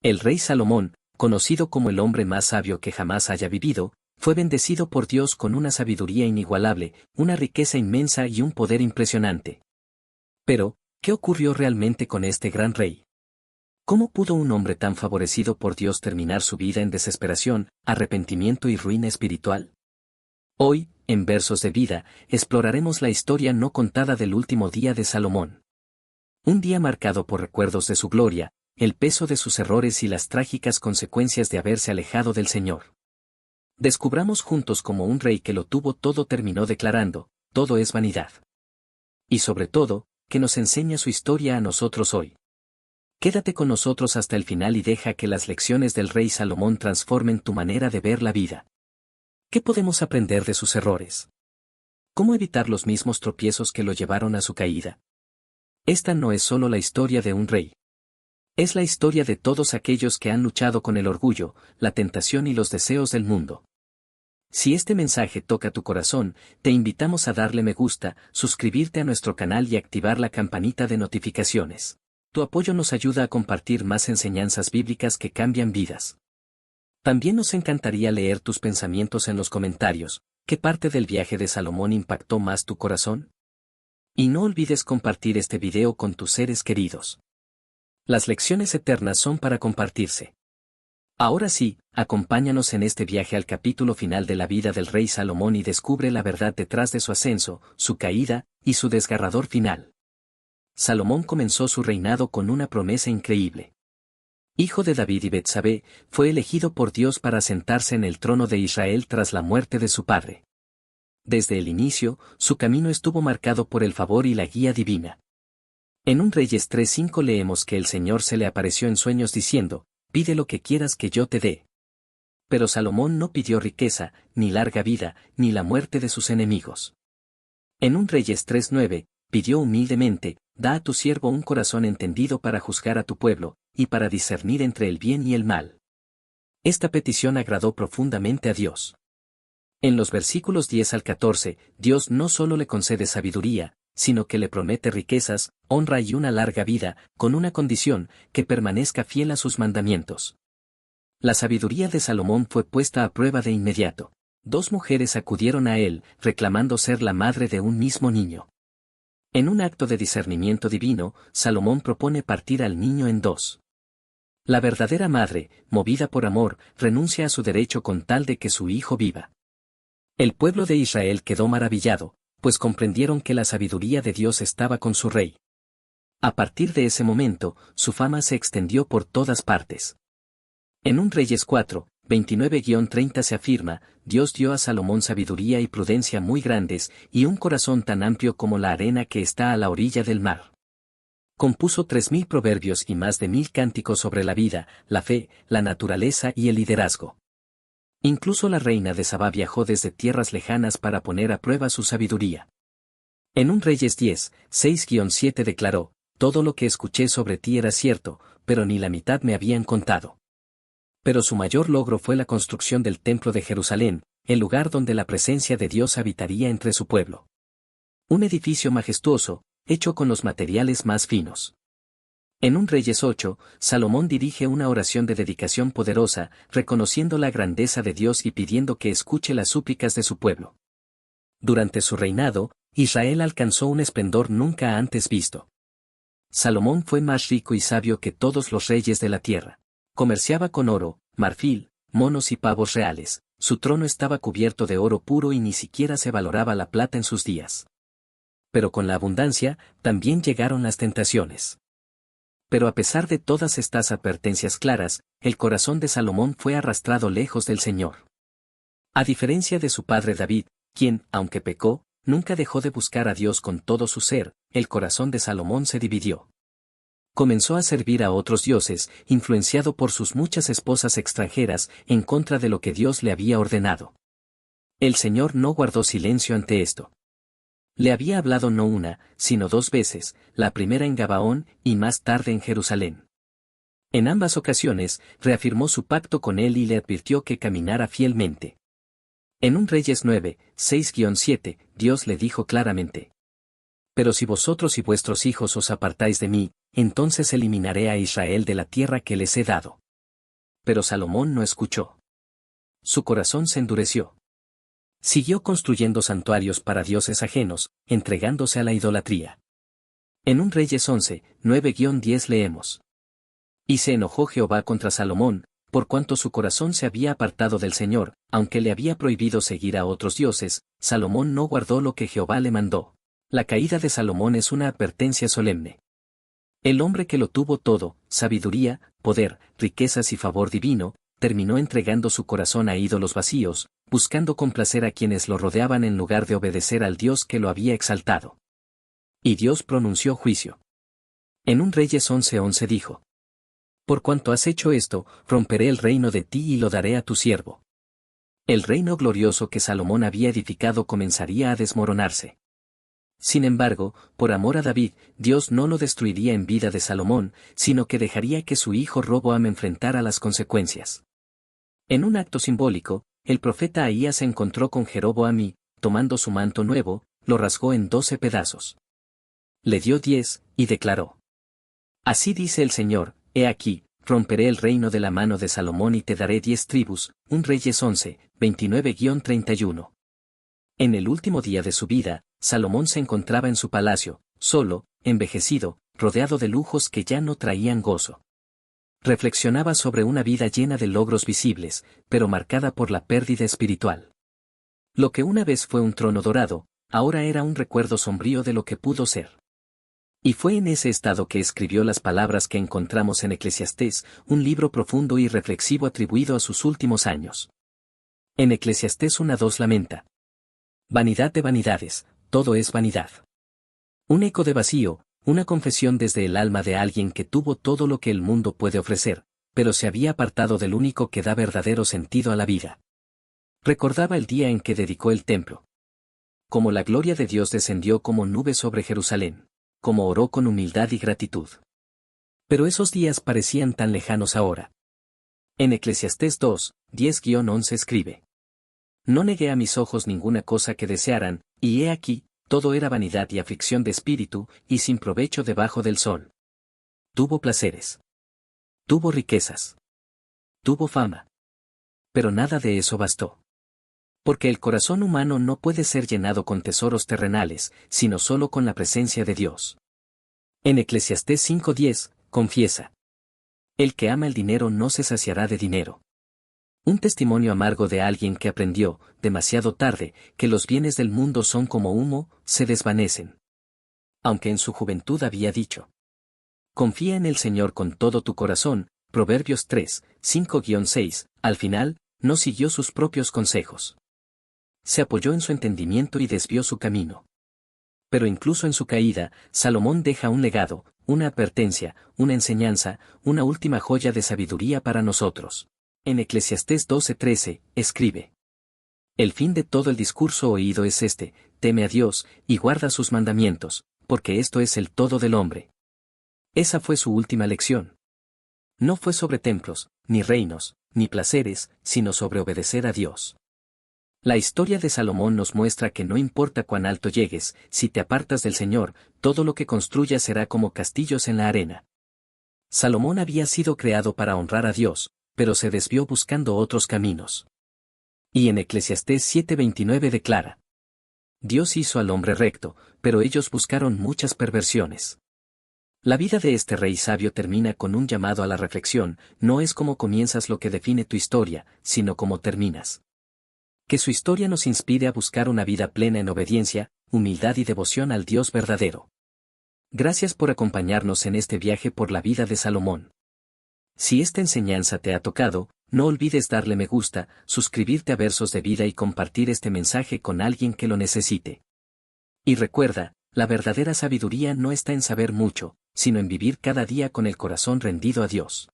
El rey Salomón, conocido como el hombre más sabio que jamás haya vivido, fue bendecido por Dios con una sabiduría inigualable, una riqueza inmensa y un poder impresionante. Pero, ¿qué ocurrió realmente con este gran rey? ¿Cómo pudo un hombre tan favorecido por Dios terminar su vida en desesperación, arrepentimiento y ruina espiritual? Hoy, en Versos de Vida, exploraremos la historia no contada del último día de Salomón. Un día marcado por recuerdos de su gloria, el peso de sus errores y las trágicas consecuencias de haberse alejado del Señor. Descubramos juntos cómo un rey que lo tuvo todo terminó declarando, todo es vanidad. Y sobre todo, que nos enseña su historia a nosotros hoy. Quédate con nosotros hasta el final y deja que las lecciones del rey Salomón transformen tu manera de ver la vida. ¿Qué podemos aprender de sus errores? ¿Cómo evitar los mismos tropiezos que lo llevaron a su caída? Esta no es solo la historia de un rey. Es la historia de todos aquellos que han luchado con el orgullo, la tentación y los deseos del mundo. Si este mensaje toca tu corazón, te invitamos a darle me gusta, suscribirte a nuestro canal y activar la campanita de notificaciones. Tu apoyo nos ayuda a compartir más enseñanzas bíblicas que cambian vidas. También nos encantaría leer tus pensamientos en los comentarios. ¿Qué parte del viaje de Salomón impactó más tu corazón? Y no olvides compartir este video con tus seres queridos. Las lecciones eternas son para compartirse. Ahora sí, acompáñanos en este viaje al capítulo final de la vida del rey Salomón y descubre la verdad detrás de su ascenso, su caída, y su desgarrador final. Salomón comenzó su reinado con una promesa increíble. Hijo de David y Betsabé, fue elegido por Dios para sentarse en el trono de Israel tras la muerte de su padre. Desde el inicio, su camino estuvo marcado por el favor y la guía divina. En 1 Reyes 3:5 leemos que el Señor se le apareció en sueños diciendo, «Pide lo que quieras que yo te dé». Pero Salomón no pidió riqueza, ni larga vida, ni la muerte de sus enemigos. En 1 Reyes 3:9, pidió humildemente, «Da a tu siervo un corazón entendido para juzgar a tu pueblo, y para discernir entre el bien y el mal». Esta petición agradó profundamente a Dios. En los versículos 10 al 14, Dios no solo le concede sabiduría, sino que le promete riquezas, honra y una larga vida, con una condición, que permanezca fiel a sus mandamientos. La sabiduría de Salomón fue puesta a prueba de inmediato. 2 mujeres acudieron a él, reclamando ser la madre de un mismo niño. En un acto de discernimiento divino, Salomón propone partir al niño en 2. La verdadera madre, movida por amor, renuncia a su derecho con tal de que su hijo viva. El pueblo de Israel quedó maravillado, pues comprendieron que la sabiduría de Dios estaba con su rey. A partir de ese momento, su fama se extendió por todas partes. En 1 Reyes 4, 29-30 se afirma, Dios dio a Salomón sabiduría y prudencia muy grandes, y un corazón tan amplio como la arena que está a la orilla del mar. Compuso 3000 proverbios y más de 1000 cánticos sobre la vida, la fe, la naturaleza y el liderazgo. Incluso la reina de Sabá viajó desde tierras lejanas para poner a prueba su sabiduría. En 1 Reyes 10, 6-7 declaró, «Todo lo que escuché sobre ti era cierto, pero ni la mitad me habían contado». Pero su mayor logro fue la construcción del Templo de Jerusalén, el lugar donde la presencia de Dios habitaría entre su pueblo. Un edificio majestuoso, hecho con los materiales más finos. En 1 Reyes 8, Salomón dirige una oración de dedicación poderosa, reconociendo la grandeza de Dios y pidiendo que escuche las súplicas de su pueblo. Durante su reinado, Israel alcanzó un esplendor nunca antes visto. Salomón fue más rico y sabio que todos los reyes de la tierra. Comerciaba con oro, marfil, monos y pavos reales, su trono estaba cubierto de oro puro y ni siquiera se valoraba la plata en sus días. Pero con la abundancia, también llegaron las tentaciones. Pero a pesar de todas estas advertencias claras, el corazón de Salomón fue arrastrado lejos del Señor. A diferencia de su padre David, quien, aunque pecó, nunca dejó de buscar a Dios con todo su ser, el corazón de Salomón se dividió. Comenzó a servir a otros dioses, influenciado por sus muchas esposas extranjeras, en contra de lo que Dios le había ordenado. El Señor no guardó silencio ante esto. Le había hablado no una, sino 2 veces, la primera en Gabaón y más tarde en Jerusalén. En ambas ocasiones, reafirmó su pacto con él y le advirtió que caminara fielmente. En 1 Reyes 9, 6-7, Dios le dijo claramente: «Pero si vosotros y vuestros hijos os apartáis de mí, entonces eliminaré a Israel de la tierra que les he dado». pero Salomón no escuchó. Su corazón se endureció. Siguió construyendo santuarios para dioses ajenos, entregándose a la idolatría. En 1 Reyes 11, 9-10 leemos. Y se enojó Jehová contra Salomón, por cuanto su corazón se había apartado del Señor, aunque le había prohibido seguir a otros dioses, Salomón no guardó lo que Jehová le mandó. La caída de Salomón es una advertencia solemne. El hombre que lo tuvo todo, sabiduría, poder, riquezas y favor divino, terminó entregando su corazón a ídolos vacíos, buscando complacer a quienes lo rodeaban en lugar de obedecer al Dios que lo había exaltado. Y Dios pronunció juicio. En 1 Reyes 11:11 dijo: Por cuanto has hecho esto, romperé el reino de ti y lo daré a tu siervo. El reino glorioso que Salomón había edificado comenzaría a desmoronarse. Sin embargo, por amor a David, Dios no lo destruiría en vida de Salomón, sino que dejaría que su hijo Roboam enfrentara las consecuencias. En un acto simbólico, el profeta Ahías se encontró con Jeroboam y, tomando su manto nuevo, lo rasgó en 12 pedazos. Le dio 10, y declaró: Así dice el Señor, he aquí, romperé el reino de la mano de Salomón y te daré 10 tribus. 1 Reyes 11, 29-31. En el último día de su vida, Salomón se encontraba en su palacio, solo, envejecido, rodeado de lujos que ya no traían gozo. Reflexionaba sobre una vida llena de logros visibles, pero marcada por la pérdida espiritual. Lo que una vez fue un trono dorado, ahora era un recuerdo sombrío de lo que pudo ser. Y fue en ese estado que escribió las palabras que encontramos en Eclesiastés, un libro profundo y reflexivo atribuido a sus últimos años. En Eclesiastés 1:2 lamenta: Vanidad de vanidades, todo es vanidad. Un eco de vacío, una confesión desde el alma de alguien que tuvo todo lo que el mundo puede ofrecer, pero se había apartado del único que da verdadero sentido a la vida. Recordaba el día en que dedicó el templo. Como la gloria de Dios descendió como nube sobre Jerusalén, como oró con humildad y gratitud. Pero esos días parecían tan lejanos ahora. En Eclesiastés 2, 10-11 escribe: No negué a mis ojos ninguna cosa que desearan, y he aquí, todo era vanidad y aflicción de espíritu, y sin provecho debajo del sol. Tuvo placeres. Tuvo riquezas. Tuvo fama. Pero nada de eso bastó. Porque el corazón humano no puede ser llenado con tesoros terrenales, sino solo con la presencia de Dios. En Eclesiastés 5:10, confiesa: El que ama el dinero no se saciará de dinero. Un testimonio amargo de alguien que aprendió, demasiado tarde, que los bienes del mundo son como humo, se desvanecen. Aunque en su juventud había dicho: Confía en el Señor con todo tu corazón, Proverbios 3, 5-6, al final, no siguió sus propios consejos. Se apoyó en su entendimiento y desvió su camino. Pero incluso en su caída, Salomón deja un legado, una advertencia, una enseñanza, una última joya de sabiduría para nosotros. En Eclesiastés 12:13, escribe: El fin de todo el discurso oído es este: teme a Dios, y guarda sus mandamientos, porque esto es el todo del hombre. Esa fue su última lección. No fue sobre templos, ni reinos, ni placeres, sino sobre obedecer a Dios. La historia de Salomón nos muestra que no importa cuán alto llegues, si te apartas del Señor, todo lo que construyas será como castillos en la arena. Salomón había sido creado para honrar a Dios, pero se desvió buscando otros caminos. Y en Eclesiastés 7:29 declara: Dios hizo al hombre recto, pero ellos buscaron muchas perversiones. La vida de este rey sabio termina con un llamado a la reflexión: no es cómo comienzas lo que define tu historia, sino cómo terminas. Que su historia nos inspire a buscar una vida plena en obediencia, humildad y devoción al Dios verdadero. Gracias por acompañarnos en este viaje por la vida de Salomón. Si esta enseñanza te ha tocado, no olvides darle me gusta, suscribirte a Versos de Vida y compartir este mensaje con alguien que lo necesite. Y recuerda, la verdadera sabiduría no está en saber mucho, sino en vivir cada día con el corazón rendido a Dios.